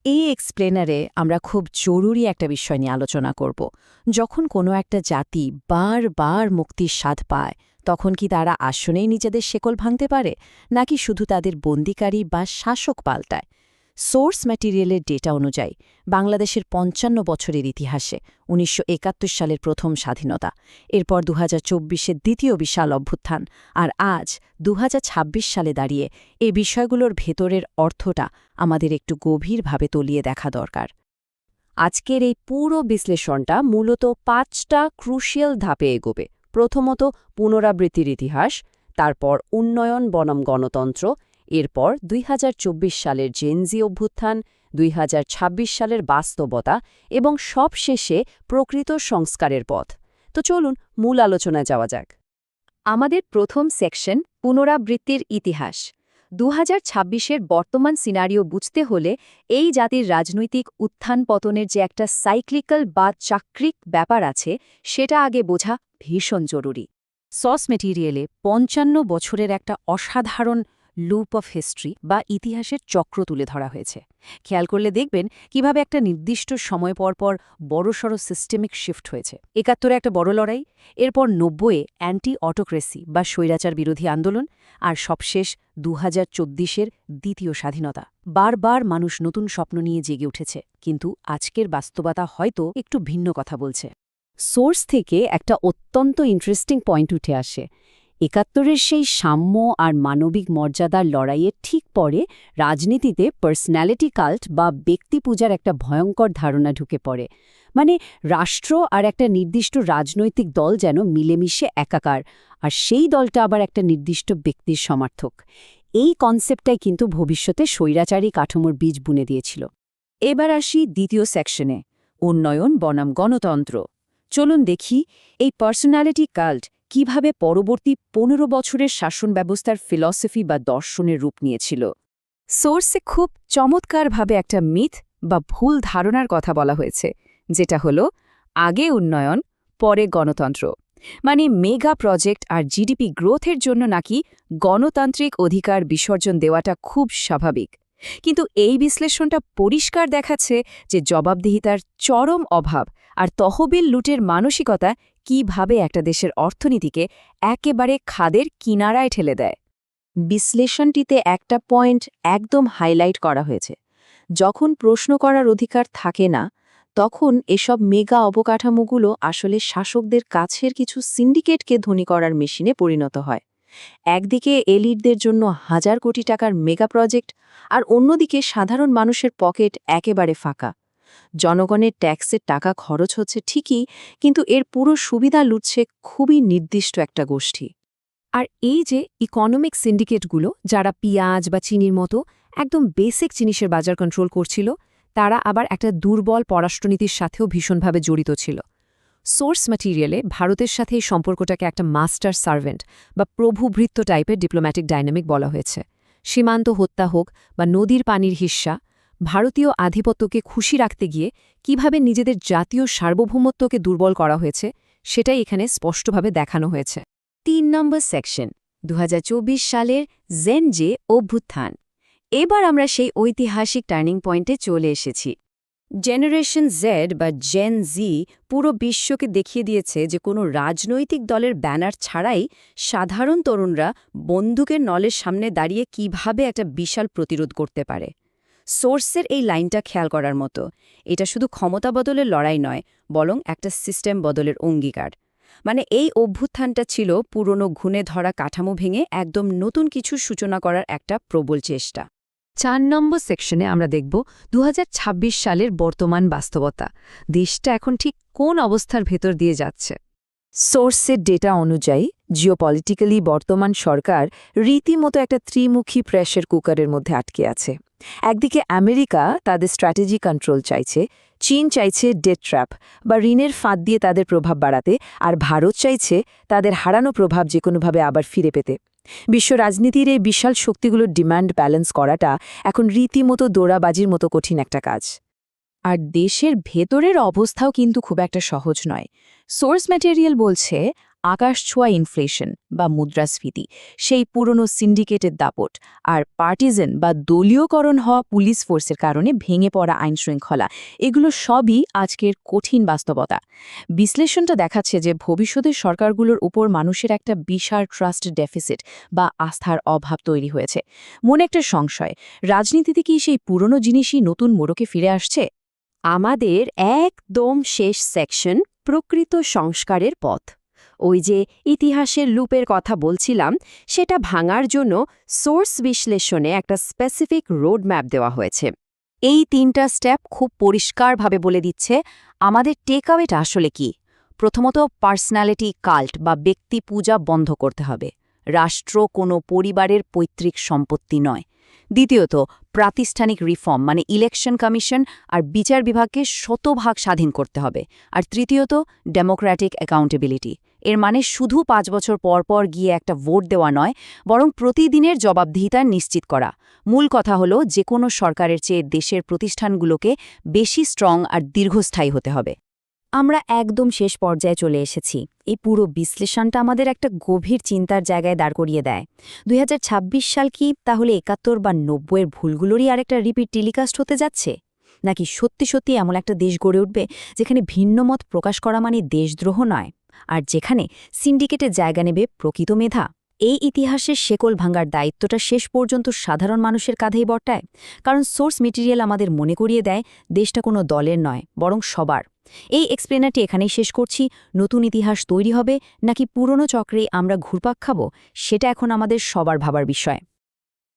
এই এক্সপ্লেনারে আমরা খুব জরুরি একটা বিষয় নিয়ে আলোচনা করব। যখন কোনো একটা জাতি বারবার মুক্তির স্বাদ পায় তখন কি তারা আসলেই নিজেদের শেকল ভাঙতে পারে নাকি শুধু তাদের বন্দিকারী বা শাসক পাল্টায়? সোর্স ম্যাটেরিয়ালের ডেটা অনুযায়ী বাংলাদেশের ৫৫ বছরের ইতিহাসে ১৯৭১ সালের প্রথম স্বাধীনতা, এরপর ২০২৪-এর দ্বিতীয় বিশাল অভ্যুত্থান, আর আজ ২০২৬ সালে দাঁড়িয়ে এই বিষয়গুলোর ভেতরের অর্থটা আমাদের একটু গভীরভাবে তলিয়ে দেখা দরকার। আজকের এই পুরো বিশ্লেষণটা মূলত ৫টা ক্রুশিয়াল ধাপে এগোবে। প্রথমত পুনরাবৃত্তির ইতিহাস, তারপর উন্নয়ন বনাম গণতন্ত্র, এরপর ২০২৪ সালের জেনজি অভ্যুত্থান, ২০২৬ সালের বাস্তবতা এবং সবশেষে প্রকৃত সংস্কারের পথ। তো চলুন মূল আলোচনায় যাওয়া যাক। আমাদের প্রথম সেকশন পুনরাবৃত্তির ইতিহাস। ২০২৬-এর বর্তমান সিনারিও বুঝতে হলে এই জাতির রাজনৈতিক উত্থান পতনের যে একটা সাইক্লিক্যাল বা চাক্রিক ব্যাপার আছে সেটা আগে বোঝা ভীষণ জরুরি। সস মেটেরিয়ালে ৫৫ বছরের একটা অসাধারণ লুপ অফ হিস্ট্রি বা ইতিহাসের চক্র তুলে ধরা হয়েছে। খেয়াল করলে দেখবেন কিভাবে একটা নির্দিষ্ট সময় পর বড়সড় সিস্টেমিক শিফট হয়েছে। ৭১-এ একটা বড় লড়াই, এরপর ৯০-এ অ্যান্টি অটোক্রেসি বা স্বৈরাচার বিরোধী আন্দোলন, আর সবশেষ ২০২৪-এর দ্বিতীয় স্বাধীনতা। বারবার মানুষ নতুন স্বপ্ন নিয়ে জেগে উঠেছে, কিন্তু আজকের বাস্তবতা হয়তো একটু ভিন্ন কথা বলছে। সোর্স থেকে একটা অত্যন্ত ইন্টারেস্টিং পয়েন্ট উঠে আসে। ৭১-এর সেই সাম্য আর মানবিক মর্যাদার লড়াইয়ের ঠিক পরে রাজনীতিতে পার্সোনালিটি কাল্ট বা ব্যক্তি পূজার একটা ভয়ঙ্কর ধারণা ঢুকে পড়ে। মানে রাষ্ট্র আর একটা নির্দিষ্ট রাজনৈতিক দল যেন মিলেমিশে একাকার, আর সেই দলটা আবার একটা নির্দিষ্ট ব্যক্তির সমর্থক। এই কনসেপ্টটাই কিন্তু ভবিষ্যতে স্বৈরাচারী কাঠামোর বীজ বুনে দিয়েছিল। এবার আসি দ্বিতীয় সেকশনে, উন্নয়ন বনাম গণতন্ত্র। চলুন দেখি এই পার্সোনালিটি কাল্ট কিভাবে পরবর্তী ১৫ বছরের শাসন ব্যবস্থার ফিলসফি বা দর্শনের রূপ নিয়েছিল। সোর্সে খুব চমৎকারভাবে একটা মিথ বা ভুল ধারণার কথা বলা হয়েছে, যেটা হলো আগে উন্নয়ন পরে গণতন্ত্র। মানে মেগা প্রজেক্ট আর জিডিপি গ্রোথের জন্য নাকি গণতান্ত্রিক অধিকার বিসর্জন দেওয়াটা খুব স্বাভাবিক। কিন্তু এই বিশ্লেষণটা পরিষ্কার দেখাচ্ছে যে জবাবদিহিতার চরম অভাব আর তহবিল লুটের মানসিকতা কিভাবে একটা দেশের অর্থনীতিকে একেবারে খাদের কিনারায় ঠেলে দেয়। বিশ্লেষণটিতে একটা পয়েন্ট একদম হাইলাইট করা হয়েছে। যখন প্রশ্ন করার অধিকার থাকে না, তখন এসব মেগা অবকাঠামোগুলো আসলে শাসকদের কাছের কিছু সিন্ডিকেটকে ধনী করার মেশিনে পরিণত হয়। একদিকে এলিটদের জন্য হাজার কোটি টাকার মেগা প্রজেক্ট, আর অন্যদিকে সাধারণ মানুষের পকেট একেবারে ফাঁকা। জনগণের ট্যাক্সের টাকা খরচ হচ্ছে ঠিকই, কিন্তু এর পুরো সুবিধা লুটছে খুবই নির্দিষ্ট একটা গোষ্ঠী। আর এই যে ইকোনমিক সিন্ডিকেটগুলো, যারা পিঁয়াজ বা চিনির মতো একদম বেসিক জিনিসের বাজার কন্ট্রোল করছিল, তারা আবার একটা দুর্বল পররাষ্ট্রনীতির সাথেও ভীষণভাবে জড়িত ছিল। সোর্স ম্যাটেরিয়ালে ভারতের সাথে এই সম্পর্কটাকে একটা মাস্টার সার্ভেন্ট বা প্রভুভৃত্য টাইপের ডিপ্লোম্যাটিক ডাইনামিক বলা হয়েছে। সীমান্ত হত্যা হোক বা নদীর পানির হিস্সা, ভারতীয় আধিপত্যকে খুশি রাখতে গিয়ে কিভাবে নিজেদের জাতীয় সার্বভৌমত্বকে দুর্বল করা হয়েছে সেটাই এখানে স্পষ্টভাবে দেখানো হয়েছে। ৩ নম্বর সেকশন, ২০২৪ সালের জেনজে অভ্যুত্থান। এবার আমরা সেই ঐতিহাসিক টার্নিং পয়েন্টে চলে এসেছি। জেনারেশন জেড বা জেন জি পুরো বিশ্বকে দেখিয়ে দিয়েছে যে কোনো রাজনৈতিক দলের ব্যানার ছাড়াই সাধারণ তরুণরা বন্দুকের নলের সামনে দাঁড়িয়ে কিভাবে একটা বিশাল প্রতিরোধ করতে পারে। সোর্সের এই লাইনটা খেয়াল করার মতো। এটা শুধু ক্ষমতা বদলের লড়াই নয়, বরং একটা সিস্টেম বদলের অঙ্গীকার। মানে এই অভ্যুত্থানটা ছিল পুরনো ঘুণে ধরা কাঠামো ভেঙে একদম নতুন কিছু সূচনা করার একটা প্রবল চেষ্টা। ৪ নম্বর সেকশনে আমরা দেখব ২০২৬ সালের বর্তমান বাস্তবতা। দেশটা এখন ঠিক কোন অবস্থার ভেতর দিয়ে যাচ্ছে। সোর্সের ডেটা অনুযায়ী জিওপলিটিক্যালি বর্তমান সরকার রীতিমতো একটা ত্রিমুখী প্রেসার কুকারের মধ্যে আটকে আছে। একদিকে আমেরিকা তাদের স্ট্র্যাটেজি কন্ট্রোল চাইছে, চীন চাইছে ডেট ট্র্যাপ বা ঋণের ফাঁদ দিয়ে তাদের প্রভাব বাড়াতে, আর ভারত চাইছে তাদের হারানো প্রভাব যে কোনোভাবে আবার ফিরে পেতে। বিশ্ব রাজনীতির এই বিশাল শক্তিগুলোর ডিমান্ড ব্যালেন্স করাটা এখন রীতিমতো দৌড়াবাজির মতো কঠিন একটা কাজ। আর দেশের ভেতরের অবস্থাও কিন্তু খুব একটা সহজ নয়। সোর্স ম্যাটেরিয়াল বলছে আকাশছোঁয়া ইনফ্লেশন বা মুদ্রাস্ফীতি, সেই পুরনো সিন্ডিকেটের দাপট, আর পার্টিজান বা দলীয়করণ হওয়া পুলিশ ফোর্সের কারণে ভেঙে পড়া আইনশৃঙ্খলা, এগুলো সবই আজকের কঠিন বাস্তবতা। বিশ্লেষণটা দেখাচ্ছে যে ভবিষ্যতের সরকারগুলোর উপর মানুষের একটা বিশাল ট্রাস্ট ডেফিসিট বা আস্থার অভাব তৈরি হয়েছে। মনে একটা সংশয়, রাজনীতিতে কি সেই পুরনো জিনিসই নতুন মোড়কে ফিরে আসছে? আমাদের একদম শেষ সেকশন, প্রকৃত সংস্কারের পথ। ওই যে ইতিহাসের লুপের কথা বলছিলাম, সেটা ভাঙার জন্য সোর্স বিশ্লেষণে একটা স্পেসিফিক রোডম্যাপ দেওয়া হয়েছে। এই 3টা স্টেপ খুব পরিষ্কারভাবে বলে দিচ্ছে আমাদের টেকআওয়েটা আসলে কি। প্রথমত, পার্সোনালিটি কাল্ট বা ব্যক্তি পূজা বন্ধ করতে হবে। রাষ্ট্র কোনো পরিবারের পৈতৃক সম্পত্তি নয়। দ্বিতীয়ত, প্রাতিষ্ঠানিক রিফর্ম মানে ইলেকশন কমিশন আর বিচার বিভাগকে শতভাগ স্বাধীন করতে হবে। আর তৃতীয়ত, ডেমোক্রেটিক অ্যাকাউন্টেবিলিটি। এর মানে শুধু 5 বছর পর পর গিয়ে একটা ভোট দেওয়া নয়, বরং প্রতিদিনের জবাবদিহিতা নিশ্চিত করা। মূল কথা হলো যে কোনো সরকারের চেয়ে দেশের প্রতিষ্ঠানগুলোকে বেশি স্ট্রং আর দীর্ঘস্থায়ী হতে হবে। আমরা একদম শেষ পর্যায়ে চলে এসেছি। এই পুরো বিশ্লেষণটা আমাদের একটা গভীর চিন্তার জায়গায় দাঁড় করিয়ে দেয়। 2026 সাল কি তাহলে 71 বা 90-এর ভুলগুলোরই আরেকটা রিপিট টেলিকাস্ট হতে যাচ্ছে? নাকি সত্যি সত্যি এমন একটা দেশ গড়ে উঠবে যেখানে ভিন্নমত প্রকাশ করা মানে দেশদ্রোহ নয়, আর যেখানে সিন্ডিকেটের জায়গা নেবে প্রকৃত মেধা? এই ইতিহাসের শেকল ভাঙার দায়িত্বটা শেষ পর্যন্ত সাধারণ মানুষের কাঁধেই বর্তায়। কারণ সোর্স মেটেরিয়াল আমাদের মনে করিয়ে দেয় দেশটা কোনো দলের নয়, বরং সবার। এই এক্সপ্লেনারটি এখানেই শেষ করছি। নতুন ইতিহাস তৈরি হবে নাকি পুরনো চক্রে আমরা ঘুরপাক খাব, সেটা এখন আমাদের সবার ভাবার বিষয়।